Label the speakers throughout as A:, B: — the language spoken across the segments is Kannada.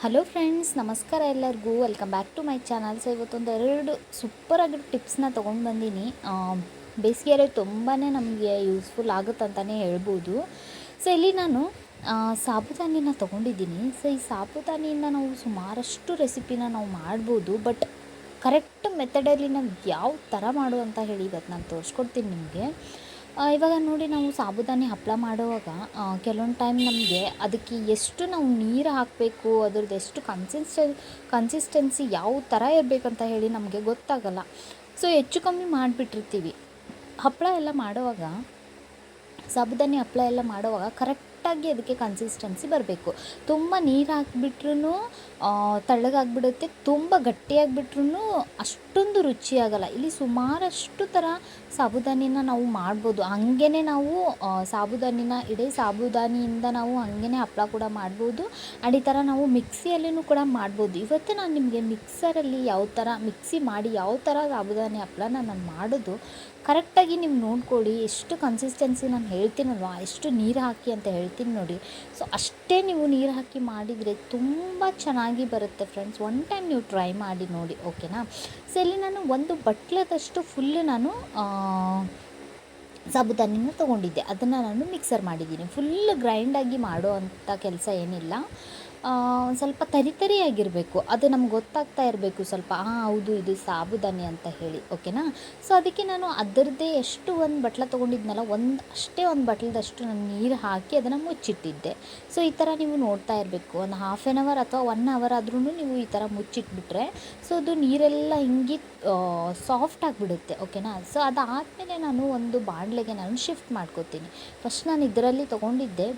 A: ಹಲೋ ಫ್ರೆಂಡ್ಸ್, ನಮಸ್ಕಾರ ಎಲ್ಲರಿಗೂ. Welcome back to my channel. So ಇವತ್ತೊಂದು ಎರಡು ಸೂಪರಾಗಿರೋ ಟಿಪ್ಸ್ನ ತೊಗೊಂಡು ಬಂದೀನಿ. ಬೇಸಿಗೆಯಲ್ಲಿ ತುಂಬಾ ನಮಗೆ ಯೂಸ್ಫುಲ್ ಆಗುತ್ತಂತಲೇ ಹೇಳ್ಬೋದು. ಸೊ ಇಲ್ಲಿ ನಾನು ಸಾಬುದಾನಿನ ತೊಗೊಂಡಿದ್ದೀನಿ. ಸೊ ಈ ಸಾಬುದಾನಿಯಿಂದ ನಾವು ಸುಮಾರಷ್ಟು ರೆಸಿಪಿನ ನಾವು ಮಾಡ್ಬೋದು. ಬಟ್ ಕರೆಕ್ಟ್ ಮೆಥಡಲ್ಲಿ ನಾವು ಯಾವ ಥರ ಮಾಡು ಅಂತ ಹೇಳಿ ಇವತ್ತು ನಾನು ತೋರಿಸ್ಕೊಡ್ತೀನಿ ನಿಮಗೆ. ಇವಾಗ ನೋಡಿ, ನಾವು ಸಾಬುದಾನಿ ಹಪ್ಪಳ ಮಾಡುವಾಗ ಕೆಲವೊಂದು ಟೈಮ್ ನಮಗೆ ಅದಕ್ಕೆ ಎಷ್ಟು ನಾವು ನೀರು ಹಾಕಬೇಕು, ಅದ್ರದ್ದು ಎಷ್ಟು ಕನ್ಸಿಸ್ಟೆನ್ಸಿ ಯಾವ ಥರ ಇರಬೇಕಂತ ಹೇಳಿ ನಮಗೆ ಗೊತ್ತಾಗಲ್ಲ. ಸೊ ಹೆಚ್ಚು ಕಮ್ಮಿ ಮಾಡಿಬಿಟ್ಟಿರ್ತೀವಿ. ಹಪ್ಪಳ ಎಲ್ಲ ಮಾಡುವಾಗ, ಸಾಬುದಾನಿ ಹಪ್ಪಳ ಎಲ್ಲ ಮಾಡುವಾಗ ಕರೆಕ್ಟಾಗಿ ಅದಕ್ಕೆ ಕನ್ಸಿಸ್ಟೆನ್ಸಿ ಬರಬೇಕು. ತುಂಬ ನೀರು ಹಾಕಿಬಿಟ್ರೂ ತಳ್ಳಗಾಗ್ಬಿಡುತ್ತೆ, ತುಂಬ ಗಟ್ಟಿಯಾಗಿಬಿಟ್ರೂ ಅಷ್ಟೊಂದು ರುಚಿಯಾಗಲ್ಲ. ಇಲ್ಲಿ ಸುಮಾರಷ್ಟು ಥರ ಸಾಬುದಾನಿನ ನಾವು ಮಾಡ್ಬೋದು. ಹಾಗೇ ನಾವು ಇಡೀ ಸಾಬುದಾನಿಯಿಂದ ನಾವು ಹಾಗೇ ಹಪ್ಪಳ ಕೂಡ ಮಾಡ್ಬೋದು. ಆ್ಯಂಡ್ ಈ ಥರ ನಾವು ಮಿಕ್ಸಿಯಲ್ಲೂ ಕೂಡ ಮಾಡ್ಬೋದು. ಇವತ್ತು ನಾನು ನಿಮಗೆ ಮಿಕ್ಸರಲ್ಲಿ ಯಾವ ಥರ ಮಿಕ್ಸಿ ಮಾಡಿ ಯಾವ ಥರ ಸಾಬುದಾನಿ ಹಪ್ಪಳನ ನಾನು ಮಾಡೋದು ಕರೆಕ್ಟಾಗಿ ನೀವು ನೋಡ್ಕೊಳ್ಳಿ. ಎಷ್ಟು ಕನ್ಸಿಸ್ಟೆನ್ಸಿ ನಾನು ಹೇಳ್ತೀನಲ್ವ, ಎಷ್ಟು ನೀರು ಹಾಕಿ ಅಂತ ಹೇಳ್ತೀನಿ ನೋಡಿ. ಸೊ ಅಷ್ಟೇ ನೀವು ನೀರು ಹಾಕಿ ಮಾಡಿದರೆ ತುಂಬ ಚೆನ್ನಾಗಿ ಬರುತ್ತೆ ಫ್ರೆಂಡ್ಸ್. ಒನ್ ಟೈಮ್ ನೀವು ಟ್ರೈ ಮಾಡಿ ನೋಡಿ, ಓಕೆನಾ. ಸೊ ಇಲ್ಲಿ ನಾನು ಒಂದು ಬಟ್ಲದಷ್ಟು ಫುಲ್ಲು ನಾನು ಸಾಬುದಾನಿನ ತೊಗೊಂಡಿದ್ದೆ. ಅದನ್ನು ನಾನು ಮಿಕ್ಸರ್ ಮಾಡಿದ್ದೀನಿ. ಫುಲ್ ಗ್ರೈಂಡಾಗಿ ಮಾಡೋ ಅಂಥ ಕೆಲಸ ಏನಿಲ್ಲ. ಒಂದು ಸ್ವಲ್ಪ ತರಿಯಾಗಿರಬೇಕು, ಅದು ನಮ್ಗೆ ಗೊತ್ತಾಗ್ತಾ ಇರಬೇಕು ಸ್ವಲ್ಪ, ಹೌದು ಇದು ಸಾಬುದಾನಿ ಅಂತ ಹೇಳಿ, ಓಕೆನಾ. ಸೊ ಅದಕ್ಕೆ ನಾನು ಅದರದ್ದೇ ಎಷ್ಟು ಒಂದು ಬಟ್ಲ ತೊಗೊಂಡಿದ್ನಲ್ಲ, ಒಂದು ಬಟ್ಲದಷ್ಟು ನಾನು ನೀರು ಹಾಕಿ ಅದನ್ನು ಮುಚ್ಚಿಟ್ಟಿದ್ದೆ. ಸೊ ಈ ಥರ ನೀವು ನೋಡ್ತಾ ಇರಬೇಕು. ಒಂದು ಹಾಫ್ ಆನ್ ಅವರ್ ಅಥವಾ 1 ಅವರ್ ಆದ್ರೂ ನೀವು ಈ ಥರ ಮುಚ್ಚಿಟ್ಬಿಟ್ರೆ ಸೊ ಅದು ನೀರೆಲ್ಲ ಹಿಂಗೆ ಸಾಫ್ಟ್ ಆಗಿಬಿಡುತ್ತೆ, ಓಕೆನಾ. ಸೊ ಅದಾದಮೇಲೆ ನಾನು ಒಂದು ಬಾಣಲೆಗೆ ನಾನು ಶಿಫ್ಟ್ ಮಾಡ್ಕೋತೀನಿ. ಫಸ್ಟ್ ನಾನು ಇದರಲ್ಲಿ ತೊಗೊಂಡಿದ್ದೆ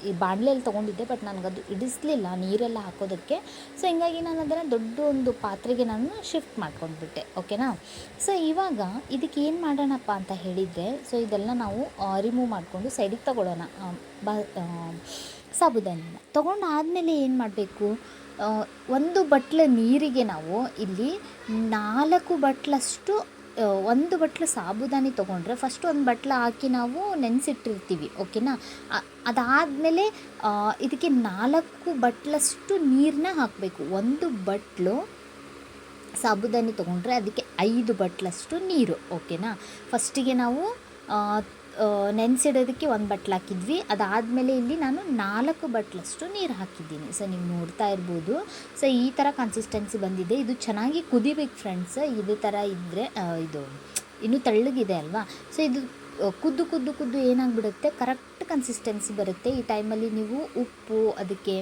A: ಈ ಬಾಣಲೆಯಲ್ಲಿ ತೊಗೊಂಡಿದ್ದೆ, ಬಟ್ ನನಗದು ಇಡಿಸಲಿಲ್ಲ ನೀರೆಲ್ಲ ಹಾಕೋದಕ್ಕೆ. ಸೊ ಹಿಂಗಾಗಿ ನಾನು ಅದನ್ನು ದೊಡ್ಡ ಒಂದು ಪಾತ್ರೆಗೆ ನಾನು ಶಿಫ್ಟ್ ಮಾಡ್ಕೊಂಡ್ಬಿಟ್ಟೆ, ಓಕೆನಾ. ಸೊ ಇವಾಗ ಇದಕ್ಕೆ ಏನು ಮಾಡೋಣಪ್ಪ ಅಂತ ಹೇಳಿದರೆ, ಸೊ ಇದೆಲ್ಲ ನಾವು ರಿಮೂವ್ ಮಾಡಿಕೊಂಡು ಸೈಡಿಗೆ ತೊಗೊಳ್ಳೋಣ. ಸಾಬುದಾನಿನ ತೊಗೊಂಡಾದಮೇಲೆ ಏನು ಮಾಡಬೇಕು, ಒಂದು ಬಟ್ಲು ನೀರಿಗೆ ನಾವು ಇಲ್ಲಿ 4 ಬಟ್ಲಷ್ಟು, ಒಂದು ಬಟ್ಲು ಸಾಬುದಾನಿ ತೊಗೊಂಡ್ರೆ ಫಸ್ಟ್ ಒಂದು ಬಟ್ಲು ಹಾಕಿ ನಾವು ನೆನೆಸಿಟ್ಟಿರ್ತೀವಿ, ಓಕೆನಾ. ಅದಾದಮೇಲೆ ಇದಕ್ಕೆ 4 ಬಟ್ಲಷ್ಟು ನೀರನ್ನ ಹಾಕಬೇಕು. ಒಂದು ಬಟ್ಲು ಸಾಬುದಾನಿ ತೊಗೊಂಡ್ರೆ ಅದಕ್ಕೆ 5 ಬಟ್ಲಷ್ಟು ನೀರು, ಓಕೆನಾ. ಫಸ್ಟಿಗೆ ನಾವು ನೆನೆಸಿಡೋದಕ್ಕೆ 1 ಬಟ್ಲು ಹಾಕಿದ್ವಿ. ಅದಾದಮೇಲೆ ಇಲ್ಲಿ ನಾನು 4 ಬಟ್ಲಷ್ಟು ನೀರು ಹಾಕಿದ್ದೀನಿ. ಸೊ ನೀವು ನೋಡ್ತಾ ಇರ್ಬೋದು. ಸೊ ಈ ಥರ ಕನ್ಸಿಸ್ಟೆನ್ಸಿ ಬಂದಿದೆ. ಇದು ಚೆನ್ನಾಗಿ ಕುದಿಬೇಕು ಫ್ರೆಂಡ್ಸ್. ಇದೇ ಥರ ಇದ್ದರೆ ಇದು ಇನ್ನೂ ತೆಳ್ಳಗಿದೆ ಅಲ್ವಾ. ಸೊ ಇದು ಕುದ್ದು ಏನಾಗ್ಬಿಡುತ್ತೆ, ಕರೆಕ್ಟ್ ಕನ್ಸಿಸ್ಟೆನ್ಸಿ ಬರುತ್ತೆ. ಈ ಟೈಮಲ್ಲಿ ನೀವು ಉಪ್ಪು, ಅದಕ್ಕೆ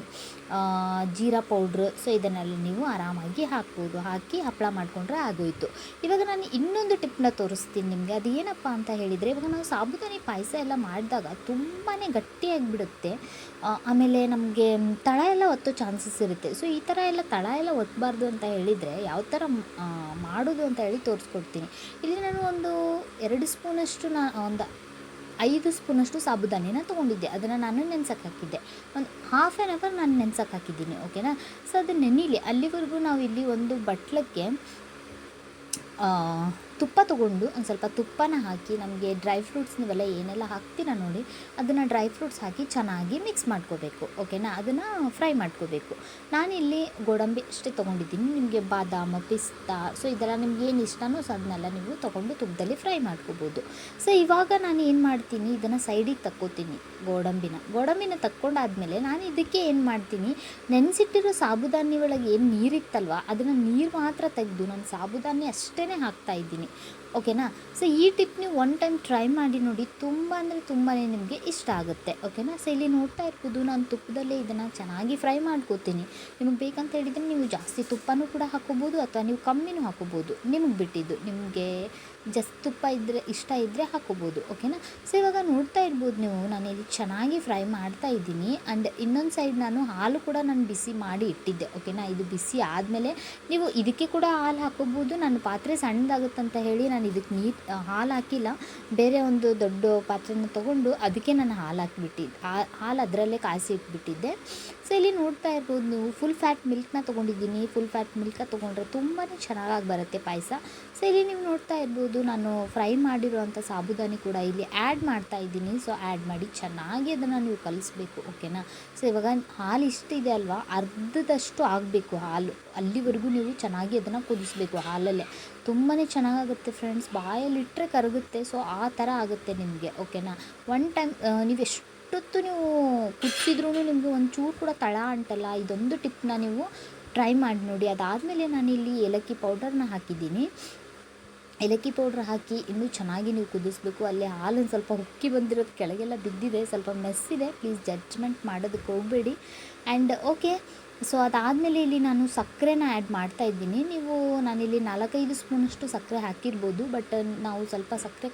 A: ಜೀರಾ ಪೌಡ್ರು, ಸೊ ಇದನ್ನೆಲ್ಲ ನೀವು ಆರಾಮಾಗಿ ಹಾಕ್ಬೋದು. ಹಾಕಿ ಹಪ್ಪಳ ಮಾಡಿಕೊಂಡ್ರೆ ಆಗೋಯಿತು. ಇವಾಗ ನಾನು ಇನ್ನೊಂದು ಟಿಪ್ನ ತೋರಿಸ್ತೀನಿ ನಿಮಗೆ. ಅದು ಏನಪ್ಪ ಅಂತ ಹೇಳಿದರೆ, ಇವಾಗ ನಾವು ಸಾಬುದಾನಿ ಪಾಯಸ ಎಲ್ಲ ಮಾಡಿದಾಗ ತುಂಬಾ ಗಟ್ಟಿಯಾಗಿಬಿಡುತ್ತೆ. ಆಮೇಲೆ ನಮಗೆ ತಳ ಎಲ್ಲ ಒತ್ತೋ ಚಾನ್ಸಸ್ ಇರುತ್ತೆ. ಸೊ ಈ ಥರ ಎಲ್ಲ ತಳ ಎಲ್ಲ ಒತ್ತಬಾರ್ದು ಅಂತ ಹೇಳಿದರೆ ಯಾವ ಥರ ಮಾಡೋದು ಅಂತ ಹೇಳಿ ತೋರಿಸ್ಕೊಡ್ತೀನಿ. ಇಲ್ಲಿ ನಾನು ಒಂದು 2 ಸ್ಪೂನಷ್ಟು ಒಂದು 5 ಸ್ಪೂನಷ್ಟು ಸಾಬುದಾನಿನ ತೊಗೊಂಡಿದ್ದೆ. ಅದನ್ನು ನಾನು ನೆನೆಸಕ್ಕೆ ಹಾಕಿದ್ದೆ. ಒಂದು ಹಾಫ್ ಆನ್ ಅವರ್ ನಾನು ನೆನೆಸಕ್ಕೆ ಹಾಕಿದ್ದೀನಿ, ಓಕೆನಾ. ಸೊ ಅದು ನೆನೀಲಿ, ಅಲ್ಲಿವರೆಗೂ ನಾವು ಇಲ್ಲಿ ಒಂದು ಬಟ್ಲಕ್ಕೆ ತುಪ್ಪ ತೊಗೊಂಡು ಒಂದು ಸ್ವಲ್ಪ ತುಪ್ಪನ ಹಾಕಿ, ನಮಗೆ ಡ್ರೈ ಫ್ರೂಟ್ಸ್ ನೀವೆಲ್ಲ ಏನೆಲ್ಲ ಹಾಕ್ತೀರ ನೋಡಿ, ಅದನ್ನು ಡ್ರೈ ಫ್ರೂಟ್ಸ್ ಹಾಕಿ ಚೆನ್ನಾಗಿ ಮಿಕ್ಸ್ ಮಾಡ್ಕೋಬೇಕು, ಓಕೆನಾ. ಅದನ್ನು ಫ್ರೈ ಮಾಡ್ಕೋಬೇಕು. ನಾನಿಲ್ಲಿ ಗೋಡಂಬಿ ಅಷ್ಟೇ ತೊಗೊಂಡಿದ್ದೀನಿ. ನಿಮಗೆ ಬಾದಾಮಿ, ಪಿಸ್ತಾ, ಸೊ ಇದೆಲ್ಲ ನಿಮ್ಗೆ ಏನು ಇಷ್ಟನೋ ಸೊ ಅದನ್ನೆಲ್ಲ ನೀವು ತೊಗೊಂಡು ತುಪ್ಪದಲ್ಲಿ ಫ್ರೈ ಮಾಡ್ಕೋಬೋದು. ಸೊ ಇವಾಗ ನಾನು ಏನು ಮಾಡ್ತೀನಿ, ಇದನ್ನು ಸೈಡಿಗೆ ತಕ್ಕೋತೀನಿ. ಗೋಡಂಬಿನ ತಕ್ಕೊಂಡಾದ್ಮೇಲೆ ನಾನು ಇದಕ್ಕೆ ಏನು ಮಾಡ್ತೀನಿ, ನೆನೆಸಿಟ್ಟಿರೋ ಸಾಬುದಾನಿ ಒಳಗೆ ಏನು ನೀರಿತ್ತಲ್ವ, ಅದನ್ನು ನೀರು ಮಾತ್ರ ತೆಗೆದು ನಾನು ಸಾಬುದಾನಿ ಅಷ್ಟೇ ಹಾಕ್ತಾಯಿದ್ದೀನಿ, ಓಕೆನಾ. ಸೊ ಈ ಟಿಪ್ ನೀವು 1 ಟೈಮ್ ಟ್ರೈ ಮಾಡಿ ನೋಡಿ. ತುಂಬ ಅಂದರೆ ತುಂಬಾ ನಿಮಗೆ ಇಷ್ಟ ಆಗುತ್ತೆ, ಓಕೆನಾ. ಸೊ ಇಲ್ಲಿ ನೋಡ್ತಾ ಇರ್ಬೋದು, ನಾನು ತುಪ್ಪದಲ್ಲೇ ಇದನ್ನು ಚೆನ್ನಾಗಿ ಫ್ರೈ ಮಾಡ್ಕೋತೀನಿ. ನಿಮಗೆ ಬೇಕಂತ ಹೇಳಿದರೆ ನೀವು ಜಾಸ್ತಿ ತುಪ್ಪನೂ ಕೂಡ ಹಾಕೋಬೋದು, ಅಥವಾ ನೀವು ಕಮ್ಮಿನೂ ಹಾಕೋಬೋದು, ನಿಮಗೆ ಬಿಟ್ಟಿದ್ದು. ನಿಮಗೆ ತುಪ್ಪ ಇಷ್ಟ ಇದ್ದರೆ ಹಾಕೋಬೋದು, ಓಕೆನಾ. ಸೊ ಇವಾಗ ನೋಡ್ತಾ ಇರ್ಬೋದು ನೀವು, ನಾನು ಇಲ್ಲಿ ಚೆನ್ನಾಗಿ ಫ್ರೈ ಮಾಡ್ತಾ ಇದ್ದೀನಿ. ಆ್ಯಂಡ್ ಇನ್ನೊಂದು ಸೈಡ್ ನಾನು ಹಾಲು ಕೂಡ ನಾನು ಬಿಸಿ ಮಾಡಿ ಇಟ್ಟಿದ್ದೆ, ಓಕೆನಾ. ಇದು ಬಿಸಿ ಆದಮೇಲೆ ನೀವು ಇದಕ್ಕೆ ಕೂಡ ಹಾಲು ಹಾಕೋಬೋದು. ನನ್ನ ಪಾತ್ರೆ ಸಣ್ಣದಾಗುತ್ತಂತ ಹೇಳಿ ನಾನು ಇದಕ್ಕೆ ಹಾಲು ಹಾಕಿಲ್ಲ. ಬೇರೆ ಒಂದು ದೊಡ್ಡ ಪಾತ್ರೆನ ತೊಗೊಂಡು ಅದಕ್ಕೆ ನಾನು ಹಾಲು ಹಾಲು ಅದರಲ್ಲೇ ಕಾಯಿಸಿ ಇಟ್ಬಿಟ್ಟಿದ್ದೆ. ಸೊ ಇಲ್ಲಿ ನೋಡ್ತಾ ಇರ್ಬೋದು ನೀವು ಫುಲ್ ಫ್ಯಾಟ್ ಮಿಲ್ಕ್ನ ತೊಗೊಂಡಿದ್ದೀನಿ. ಫುಲ್ ಫ್ಯಾಟ್ ಮಿಲ್ಕ ತೊಗೊಂಡ್ರೆ ತುಂಬಾ ಚೆನ್ನಾಗಿ ಬರುತ್ತೆ ಪಾಯಸ. ಸೊ ಇಲ್ಲಿ ನೀವು ನೋಡ್ತಾ ಇರ್ಬೋದು ನಾನು ಫ್ರೈ ಮಾಡಿರುವಂಥ ಸಾಬುದಾನಿ ಕೂಡ ಇಲ್ಲಿ ಆ್ಯಡ್ ಮಾಡ್ತಾ ಇದ್ದೀನಿ. ಸೊ ಆ್ಯಡ್ ಮಾಡಿ ಚೆನ್ನಾಗಿ ಅದನ್ನು ನೀವು ಕಲಿಸ್ಬೇಕು, ಓಕೆನಾ. ಸೊ ಇವಾಗ ಹಾಲು ಇಷ್ಟಿದೆ ಅಲ್ವಾ, ಅರ್ಧದಷ್ಟು ಆಗಬೇಕು ಹಾಲು, ಅಲ್ಲಿವರೆಗೂ ನೀವು ಚೆನ್ನಾಗಿ ಅದನ್ನು ಕುದಿಸ್ಬೇಕು ಹಾಲಲ್ಲೇ. ತುಂಬಾ ಚೆನ್ನಾಗಾಗುತ್ತೆ ಫ್ರೆಂಡ್ಸ್, ಬಾಯಲ್ಲಿಟ್ಟರೆ ಕರಗುತ್ತೆ. ಸೊ ಆ ಥರ ಆಗುತ್ತೆ ನಿಮಗೆ, ಓಕೆನಾ. ಒನ್ ಟೈಮ್ ನೀವು ಎಷ್ಟೊತ್ತು ನೀವು ಕುದಿಸಿದ್ರೂ ನಿಮಗೆ ಒಂಚೂರು ಕೂಡ ತಳ ಅಂಟಲ್ಲ. ಇದೊಂದು ಟಿಪ್ನ ನೀವು ಟ್ರೈ ಮಾಡಿ ನೋಡಿ. ಅದಾದಮೇಲೆ ನಾನಿಲ್ಲಿ ಏಲಕ್ಕಿ ಪೌಡರ್ನ ಹಾಕಿದ್ದೀನಿ. ಏಲಕ್ಕಿ ಪೌಡ್ರ್ ಹಾಕಿ ಇನ್ನೂ ಚೆನ್ನಾಗಿ ನೀವು ಕುದಿಸ್ಬೇಕು. ಅಲ್ಲಿ ಹಾಲೊಂದು ಸ್ವಲ್ಪ ಉಕ್ಕಿ ಬಂದಿರೋದು ಕೆಳಗೆಲ್ಲ ಬಿದ್ದಿದೆ, ಸ್ವಲ್ಪ ಮೆಸ್ಸಿದೆ, ಪ್ಲೀಸ್ ಜಡ್ಜ್ಮೆಂಟ್ ಮಾಡೋದಕ್ಕೆ ಹೋಗಬೇಡಿ. ಆ್ಯಂಡ್ ಓಕೆ, ಸೊ ಅದಾದಮೇಲೆ ಇಲ್ಲಿ ನಾನು ಸಕ್ಕರೆನ ಆ್ಯಡ್ ಮಾಡ್ತಾಯಿದ್ದೀನಿ. ನಾನಿಲ್ಲಿ 4-5 ಸ್ಪೂನಷ್ಟು ಸಕ್ಕರೆ ಹಾಕಿರ್ಬೋದು, ಬಟ್ ನಾವು ಸ್ವಲ್ಪ ಸಕ್ಕರೆ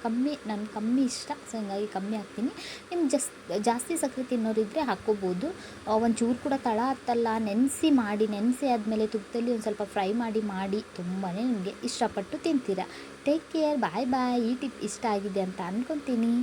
A: ನನಗೆ ಕಮ್ಮಿ ಇಷ್ಟ, ಸೊ ಹಂಗಾಗಿ ಕಮ್ಮಿ ಹಾಕ್ತೀನಿ. ನಿಮ್ಗೆ ಜಾಸ್ತಿ ಸಕ್ಕರೆ ತಿನ್ನೋರಿದ್ದರೆ ಹಾಕ್ಕೋಬೋದು. ಒಂಚೂರು ಕೂಡ ತಳ ಹತ್ತಲ್ಲ. ನೆನೆಸಿ ಆದಮೇಲೆ ತುಪ್ಪದಲ್ಲಿ ಒಂದು ಸ್ವಲ್ಪ ಫ್ರೈ ಮಾಡಿ ತುಂಬಾ ನಿಮಗೆ ಇಷ್ಟಪಟ್ಟು ತಿಂತೀರಾ. ಟೇಕ್ ಕೇರ್, ಬಾಯ್ ಬಾಯ್. ಈ ಟಿಪ್ ಇಷ್ಟ ಆಗಿದೆ ಅಂತ ಅಂದ್ಕೊತೀನಿ.